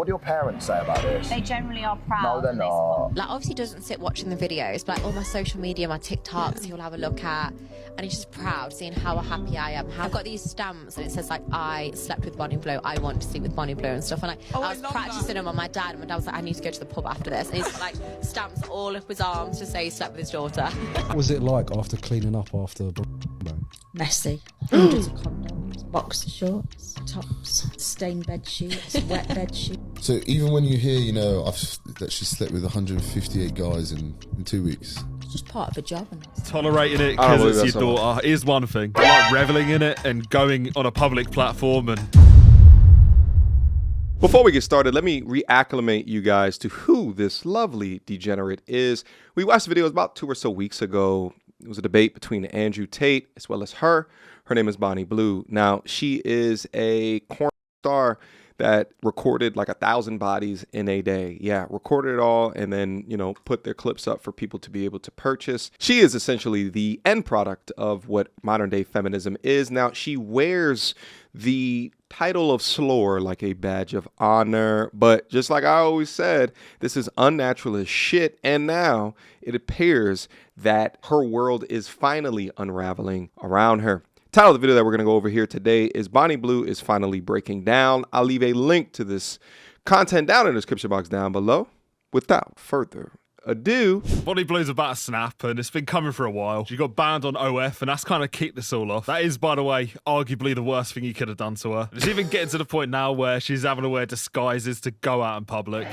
What do your parents say about this? They generally are proud. No, they're not. Like, obviously he doesn't sit watching the videos, but like all my social media, my TikToks, he'll have a look at, and he's just proud seeing how happy I am. I've got these stamps and it says like, I slept with Bonnie Blue, I want to sleep with Bonnie Blue and stuff. And like, I was practicing them on my dad, and my dad was like, I need to go to the pub after this. And he's got like stamps all up his arms to say he slept with his daughter. What was it like after cleaning up after Messy. Hundreds of condoms, boxer shorts, tops, stained bed sheets, wet bed sheets. So even when you hear, you know, that she slept with 158 guys in 2 weeks. It's just part of the job. And Tolerating it because it's your daughter is one thing. But like reveling in it and going on a public platform and... Before we get started, let me reacclimate you guys to who this lovely degenerate is. We watched the video about 2 or so weeks ago. It was a debate between Andrew Tate as well as her. Her name is Bonnie Blue. Now, she is a porn star that recorded like 1,000 bodies in a day. Yeah, recorded it all and then, you know, put their clips up for people to be able to purchase. She is essentially the end product of what modern day feminism is. Now, she wears the title of slur like a badge of honor, but just like I always said, this is unnatural as shit. And now it appears that her world is finally unraveling around her. Title of the video that we're going to go over here today is Bonnie Blue is finally breaking down. I'll leave a link to this content down in the description box down below. Without further ado, Bonnie Blue's about to snap, and it's been coming for a while. She got banned on OF, and that's kind of kicked this all off. That is, by the way, arguably the worst thing you could have done to her. It's even getting to the point now where she's having to wear disguises to go out in public.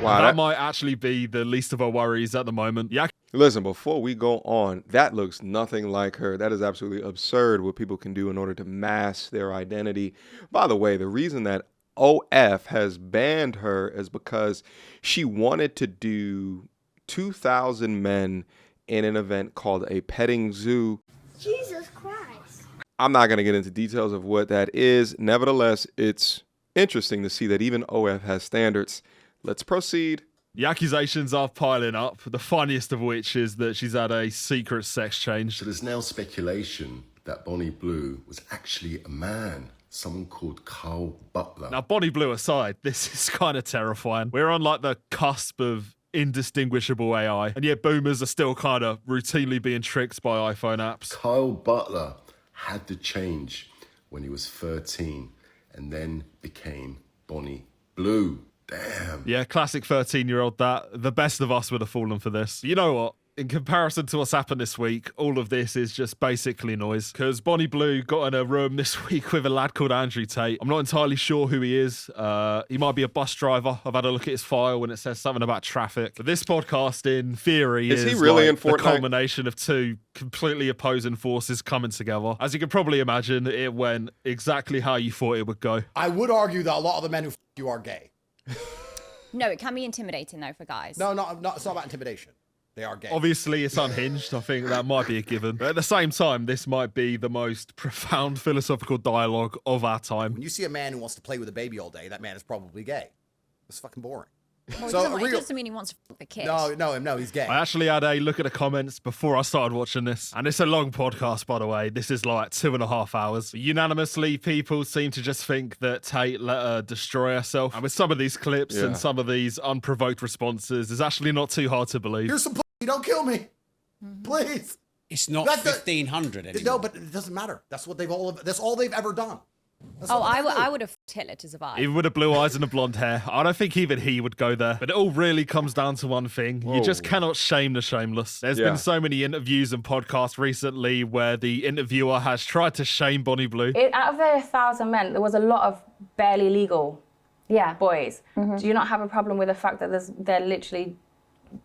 Wow, that might actually be the least of her worries at the moment. Yeah. Listen, before we go on, that looks nothing like her. That is absolutely absurd what people can do in order to mask their identity. By the way, the reason that OF has banned her is because she wanted to do 2,000 men in an event called a petting zoo. Jesus Christ. I'm not going to get into details of what that is. Nevertheless, it's interesting to see that even OF has standards. Let's proceed. The accusations are piling up, the funniest of which is that she's had a secret sex change. So there's now speculation that Bonnie Blue was actually a man, someone called Carl Butler. Now, Bonnie Blue aside, this is kind of terrifying. We're on like the cusp of indistinguishable AI, and yet boomers are still kind of routinely being tricked by iPhone apps. Kyle Butler had to change when he was 13 and then became Bonnie Blue. Damn. Yeah, classic 13-year-old that. The best of us would have fallen for this. You know what? In comparison to what's happened this week, all of this is just basically noise. Because Bonnie Blue got in a room this week with a lad called Andrew Tate. I'm not entirely sure who he is. He might be a bus driver. I've had a look at his file and it says something about traffic. But this podcast, in theory, is he really like in Fortnite? The culmination of two completely opposing forces coming together. As you can probably imagine, it went exactly how you thought it would go. I would argue that a lot of the men who you are gay. No, it can be intimidating though for guys. No, it's not about intimidation. They are gay. Obviously, it's unhinged. I think that might be a given. But at the same time, this might be the most profound philosophical dialogue of our time. When you see a man who wants to play with a baby all day, that man is probably gay. It's fucking boring. Well, it doesn't mean he wants to fuck the kid. No, he's gay. I actually had a look at the comments before I started watching this. And it's a long podcast, by the way. This is like 2.5 hours. Unanimously, people seem to just think that Tate let her destroy herself. And with some of these clips and some of these unprovoked responses, it's actually not too hard to believe. Here's some pussy, don't kill me. Please. It's not 1,500 anymore. No, but it doesn't matter. That's all they've ever done. I would have Hitler to survive. Even with the blue eyes and the blonde hair. I don't think even he would go there. But it all really comes down to one thing. Whoa. You just cannot shame the shameless. There's been so many interviews and podcasts recently where the interviewer has tried to shame Bonnie Blue. Out of the 1,000 men, there was a lot of barely legal boys. Do you not have a problem with the fact that they're literally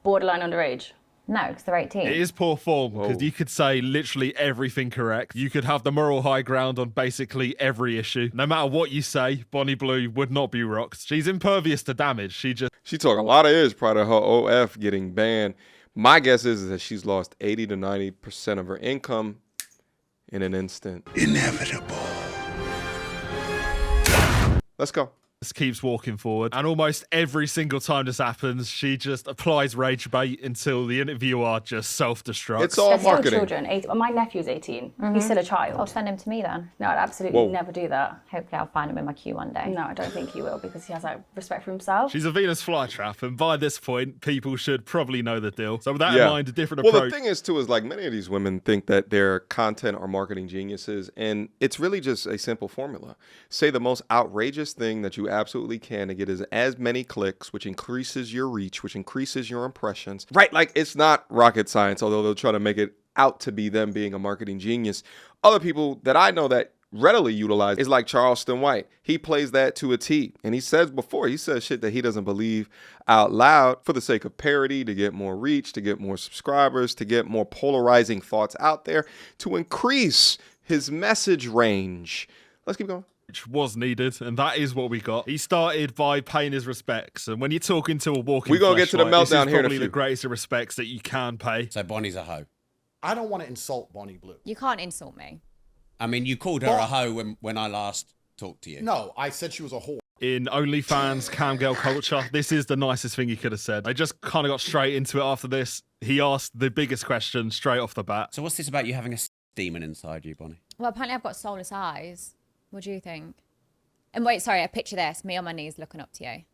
borderline underage? No, because they're 18. It is poor form, because you could say literally everything correct. You could have the moral high ground on basically every issue. No matter what you say, Bonnie Blue would not be rocked. She's impervious to damage. She took a lot of years prior to her OF getting banned. My guess is that she's lost 80 to 90% of her income in an instant. Inevitable. Let's go. keeps walking forward, and almost every single time this happens, she just applies rage bait until the interviewer just self-destructs. It's all They're still marketing. children. My nephew's 18. He's still a child. I'll send him to me then. No, I'd absolutely Whoa. never do that. Hopefully I'll find him in my queue one day. No, I don't think he will, because he has like respect for himself. She's a Venus flytrap, and by this point, people should probably know the deal. So with that Yeah. in mind, a different Well, approach. the thing is, too, is like many of these women think that their content are marketing geniuses, and it's really just a simple formula. Say the most outrageous thing that you absolutely can to get as many clicks, which increases your reach, which increases your impressions. Right? Like, it's not rocket science, although they'll try to make it out to be them being a marketing genius. Other people that I know that readily utilize is like Charleston White. He plays that to a T. And he says shit that he doesn't believe out loud for the sake of parody, to get more reach, to get more subscribers, to get more polarizing thoughts out there, to increase his message range. Let's keep going. Which was needed, and that is what we got. He started by paying his respects, and when you're talking to a walking We're gonna get to the fleshlight, this meltdown is here in a probably few. the greatest of respects that you can pay. So Bonnie's a hoe. I don't want to insult Bonnie Blue. You can't insult me. I mean, you called her a hoe when I last talked to you. No, I said she was a whore. In OnlyFans camgirl culture, this is the nicest thing he could have said. They just kind of got straight into it after this. He asked the biggest question straight off the bat. So what's this about you having a demon inside you, Bonnie? Well, apparently I've got soulless eyes. What do you think? And wait, sorry, I picture this. Me on my knees looking up to you.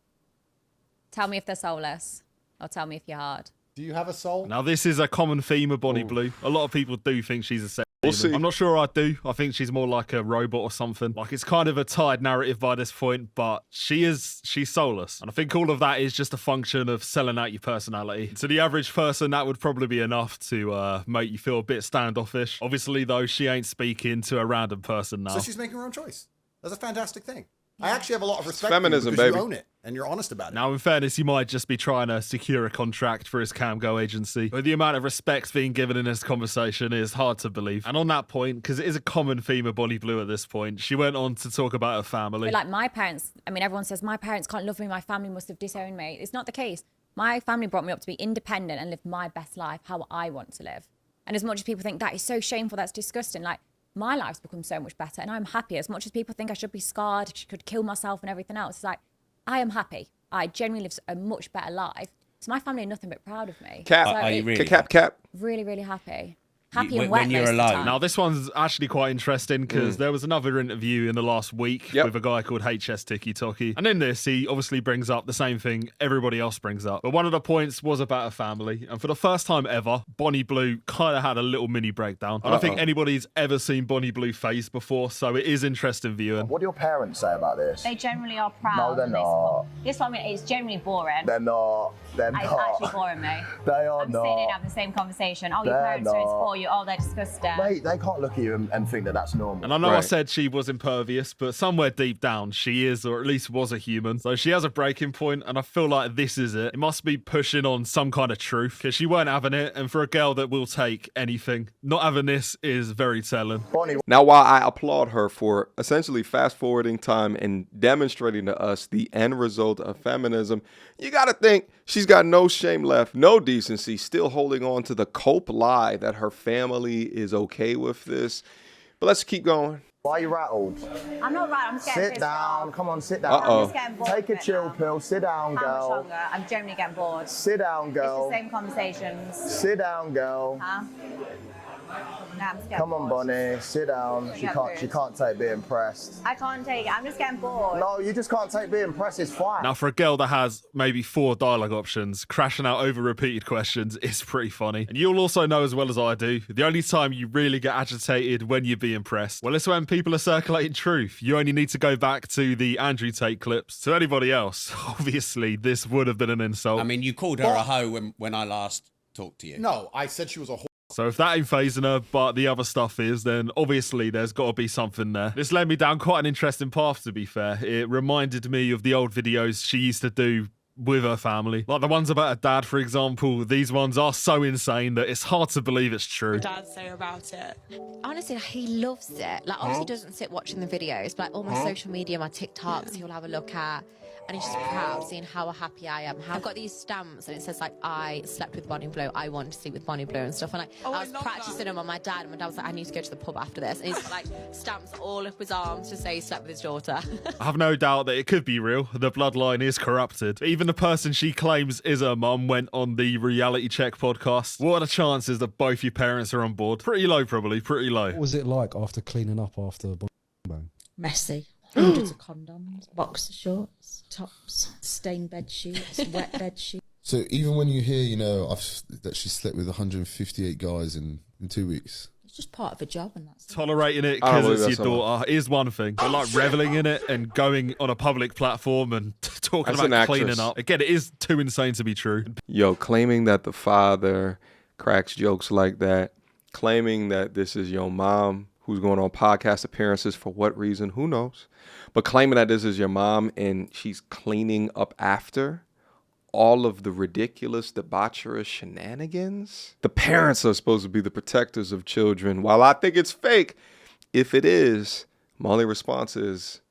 Tell me if they're soulless, or tell me if you're hard. Do you have a soul? Now, this is a common theme of Bonnie Blue. A lot of people do think she's a sex We'll demon. see. I'm not sure I do. I think she's more like a robot or something. Like, it's kind of a tired narrative by this point, but she's soulless. And I think all of that is just a function of selling out your personality. To the average person, that would probably be enough to make you feel a bit standoffish. Obviously, though, she ain't speaking to a random person now. So she's making her own choice. That's a fantastic thing. I actually have a lot of respect feminism, for you because baby. you own it and you're honest about it. Now, in fairness, he might just be trying to secure a contract for his camgo agency. But the amount of respect being given in this conversation is hard to believe. And on that point, because it is a common theme of Bonnie Blue at this point, she went on to talk about her family. But like my parents, I mean, everyone says my parents can't love me, my family must have disowned me. It's not the case. My family brought me up to be independent and live my best life, how I want to live. And as much as people think that is so shameful, that's disgusting, like, my life's become so much better and I'm happy. As much as people think I should be scarred, I could kill myself and everything else, it's like, I am happy. I genuinely live a much better life. So my family are nothing but proud of me. Cap. So Are you really? Cap. really, really happy. Happy You- and wet when you're most of the alone. time. Now, this one's actually quite interesting because there was another interview in the last week Yep. with a guy called HS Tiki Toki. And in this, he obviously brings up the same thing everybody else brings up. But one of the points was about a family. And for the first time ever, Bonnie Blue kind of had a little mini breakdown. I don't think anybody's ever seen Bonnie Blue face before, so it is interesting viewing. What do your parents say about this? They generally are proud. No, they're and they not. support. This one is generally boring. They're not. They're It's not. actually boring me. They are I'm not. sitting in having the same conversation. Oh, your They're parents don't not. support you. Oh, they're disgusting. Mate, they can't look at you and think that that's normal. And I know I Right. said she was impervious, but somewhere deep down, she is, or at least was a human. So she has a breaking point, and I feel like this is it. It must be pushing on some kind of truth, because she weren't having it, and for a girl that will take anything, not having this is very telling. Bonnie, Now, while I applaud her for essentially fast forwarding time and demonstrating to us the end result of feminism, you got to think she's got no shame left, no decency, still holding on to the cope lie that her family is okay with this. But let's keep going. why are you rattled? I'm not right. I'm just getting Sit pissed down. off. Come on, sit down. Uh-oh. I'm just getting bored. Take of a it chill now. pill. Sit down, How much girl. longer? I'm generally getting bored. Sit down, It's girl. the same conversations. Sit down, girl. Huh? No, I'm just getting Come on, bored. Bonnie. Sit down. She Yeah, can't. She rude. can't take being pressed. I can't take it. I'm just getting bored. No, you just can't take being pressed. It's fine. Now, for a girl that has maybe 4 dialogue options, crashing out over repeated questions is pretty funny. And you'll also know as well as I do, the only time you really get agitated when you're being pressed, well, it's when people are circulating truth. You only need to go back to the Andrew Tate clips. To anybody else, obviously, this would have been an insult. I mean, you called her a hoe when I last talked to you. No, I said she was a whore. So if that ain't phasing her, but the other stuff is, then obviously there's got to be something there. This led me down quite an interesting path, to be fair. It reminded me of the old videos she used to do with her family. Like the ones about her dad, for example, these ones are so insane that it's hard to believe it's true. Dad say about it? Honestly, he loves it. Like, obviously, he doesn't sit watching the videos, but like, all my social media, my TikToks, he'll have a look at. And he's just proud seeing how happy I am. I've got these stamps and it says like, I slept with Bonnie Blue, I want to sleep with Bonnie Blue and stuff. And like, I was practicing them on my dad, and my dad was like, I need to go to the pub after this. And he's got like stamps all up his arms to say he slept with his daughter. I have no doubt that it could be real. The bloodline is corrupted. Even the person she claims is her mum went on the Reality Check podcast. What are the chances that both your parents are on board? Pretty low, probably. Pretty low. What was it like after cleaning up after bang? Messy. Hundreds of condoms, boxer shorts, tops, stained bed sheets, wet bed sheets. So even when you hear, you know, that she slept with 158 guys in 2 weeks. It's just part of a job, and that's Tolerating it because it's your daughter is one thing, but like reveling in it and going on a public platform and talking about cleaning up, again, it is too insane to be true. Yo, claiming that the father cracks jokes like that, claiming that this is your mom who's going on podcast appearances for what reason, who knows, but claiming that this is your mom and she's cleaning up after all of the ridiculous, debaucherous shenanigans. The parents are supposed to be the protectors of children. While I think it's fake, if it is, my only response is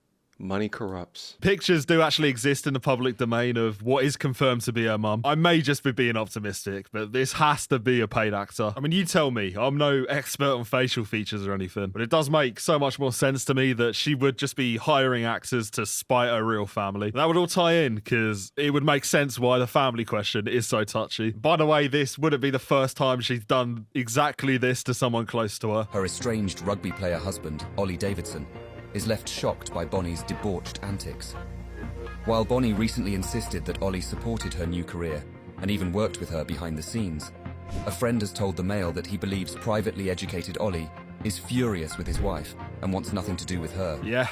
money corrupts. Pictures do actually exist in the public domain of what is confirmed to be her mum. I may just be being optimistic, but this has to be a paid actor. I mean, you tell me. I'm no expert on facial features or anything, but it does make so much more sense to me that she would just be hiring actors to spite her real family. That would all tie in because it would make sense why the family question is so touchy. By the way, this wouldn't be the first time she's done exactly this to someone close to her. Her estranged rugby player husband, Ollie Davidson, is left shocked by Bonnie's debauched antics. While Bonnie recently insisted that Ollie supported her new career and even worked with her behind the scenes, a friend has told the Mail that he believes privately educated Ollie is furious with his wife and wants nothing to do with her. Yeah,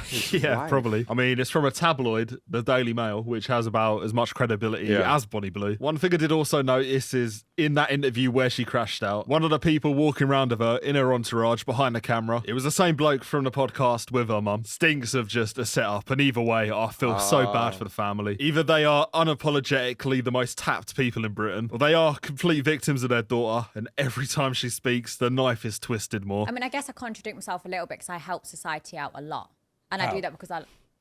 probably. I mean, it's from a tabloid, the Daily Mail, which has about as much credibility as Bonnie Blue. One thing I did also notice is in that interview where she crashed out, one of the people walking around of her in her entourage behind the camera, it was the same bloke from the podcast with her mum. Stinks of just a setup, and either way, I feel so bad for the family. Either they are unapologetically the most tapped people in Britain, or they are complete victims of their daughter, and every time she speaks, the knife is twisted more. I mean, I guess I contradict myself a little bit because I help society out a lot. And I do that because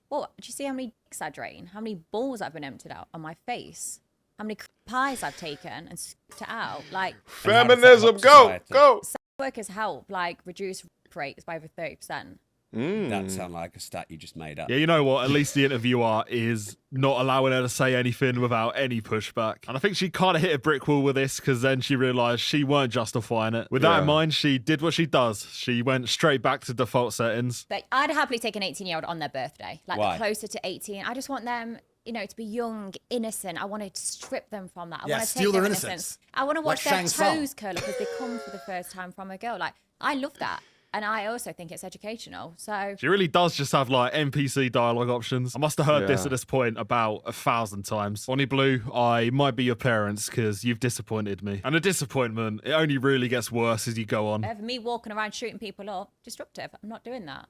well, do you see how many dicks I drain? How many balls I've been emptied out on my face? How many pies I've taken and scooped it out? Like, feminism, go! Sex workers help, like, reduce rape rates by over 30%. That sounds like a stat you just made up. Yeah, you know what? At least the interviewer is not allowing her to say anything without any pushback. And I think she kind of hit a brick wall with this because then she realised she weren't justifying it. With that in mind, she did what she does. She went straight back to default settings. But I'd happily take an 18-year-old on their birthday. Like, Why? closer to 18. I just want them, you know, to be young, innocent. I want to strip them from that. I Yeah, want to steal take their their innocence. I want to watch Like their Shang toes Tsung. curl up as they come for the first time from a girl. Like, I love that. And I also think it's educational. So She really does just have like NPC dialogue options. I must have heard this at this point about 1,000 times. Bonnie Blue, I might be your parents because you've disappointed me. And a disappointment, it only really gets worse as you go on. for me walking around shooting people up, disruptive. I'm not doing that.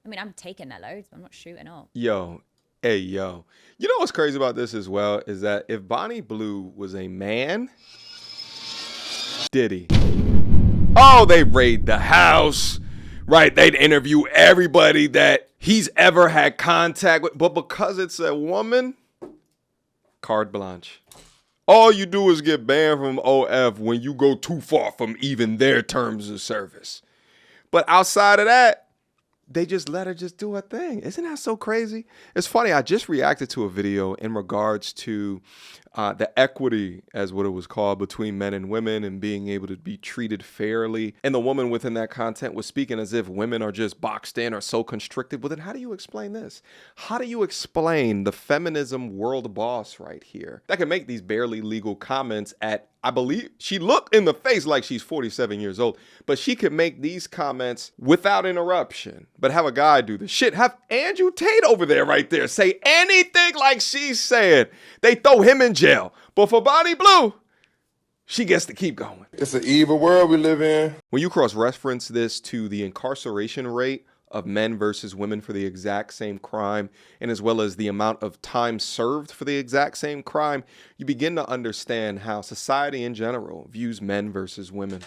I mean, I'm taking their loads, but I'm not shooting up. Yo, hey, yo. You know what's crazy about this as well is that if Bonnie Blue was a man, Diddy. Oh, they raid the house. Right, they'd interview everybody that he's ever had contact with. But because it's a woman, carte blanche. All you do is get banned from OF when you go too far from even their terms of service. But outside of that, they just let her just do her thing. Isn't that so crazy? It's funny. I just reacted to a video in regards to the equity, as what it was called, between men and women and being able to be treated fairly. And the woman within that content was speaking as if women are just boxed in or so constricted. Well, then how do you explain this? How do you explain the feminism world boss right here that can make these barely legal comments at, I believe, she looked in the face like she's 47 years old, but she could make these comments without interruption, but have a guy do the shit. Have Andrew Tate over there right there say anything like she's saying. They throw him in jail. But for Bonnie Blue, she gets to keep going. It's an evil world we live in. When you cross-reference this to the incarceration rate of men versus women for the exact same crime, and as well as the amount of time served for the exact same crime, you begin to understand how society in general views men versus women.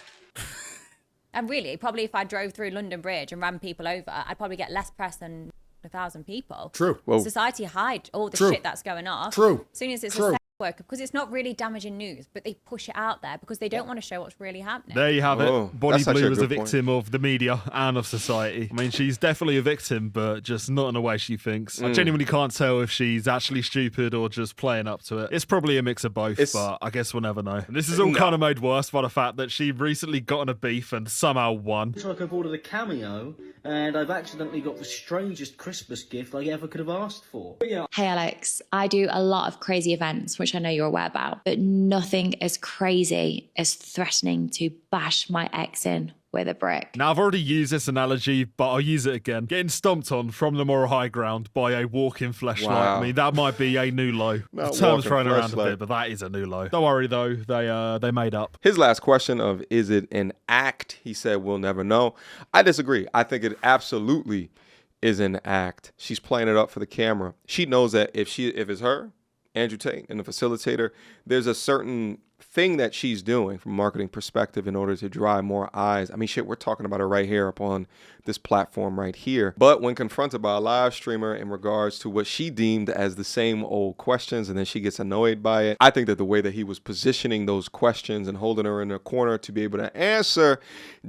And really, probably if I drove through London Bridge and ran people over, I'd probably get less press than 1,000 people. True. Whoa. Society hide all the True. shit that's going off. True. As soon as it's True. a sex worker, because it's not really damaging news, but they push it out there because they don't want to show what's really happening. There you have Oh, it. Bonnie that's actually Blue a is a good point. victim of the media and of society. I mean, she's definitely a victim, but just not in the way she thinks. I genuinely can't tell if she's actually stupid or just playing up to it. It's probably a mix of both, but I guess we'll never know. And this is all kind of made worse by the fact that she recently got in a beef and somehow won. It's like I've ordered a cameo and I've accidentally got the strangest Christmas gift I ever could have asked for. But yeah. Hey Alex, I do a lot of crazy events, which I know you're aware about, but nothing as crazy as threatening to bash my ex in with a brick. Now, I've already used this analogy, but I'll use it again. Getting stomped on from the moral high ground by a walking fleshlight. Wow. I mean, that might be a new low. The Not term's walking thrown around a fleshlight. bit, but that is a new low. Don't worry, though. They made up. His last question of, is it an act? He said, we'll never know. I disagree. I think it absolutely is an act. She's playing it up for the camera. She knows that if it's her, Andrew Tate, and the facilitator, there's a certain thing that she's doing from a marketing perspective in order to drive more eyes. I mean, shit, we're talking about her right here up on this platform right here. But when confronted by a live streamer in regards to what she deemed as the same old questions, and then she gets annoyed by it, I think that the way that he was positioning those questions and holding her in a corner to be able to answer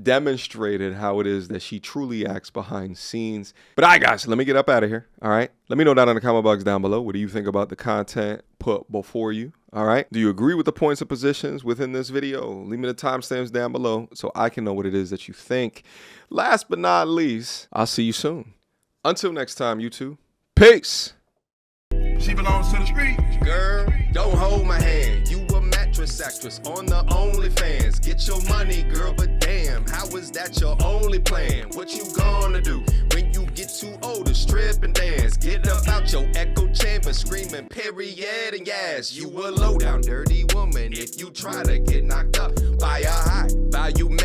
demonstrated how it is that she truly acts behind scenes. But all right, guys, let me get up out of here. All right. Let me know down in the comment box down below. What do you think about the content put before you? All right. Do you agree with the points of positions within this video? Leave me the timestamps down below so I can know what it is that you think. Last but not least, I'll see you soon. Until next time, YouTube. Peace. She belongs to the street. Girl, don't hold my hand. You a mattress actress on the OnlyFans. Get your money, girl, but damn, how is that your only plan? What you gonna do when you get too old to strip and dance? Get up out your echo chamber screaming period and yes. You a low down dirty woman if you try to get knocked up by a high value man.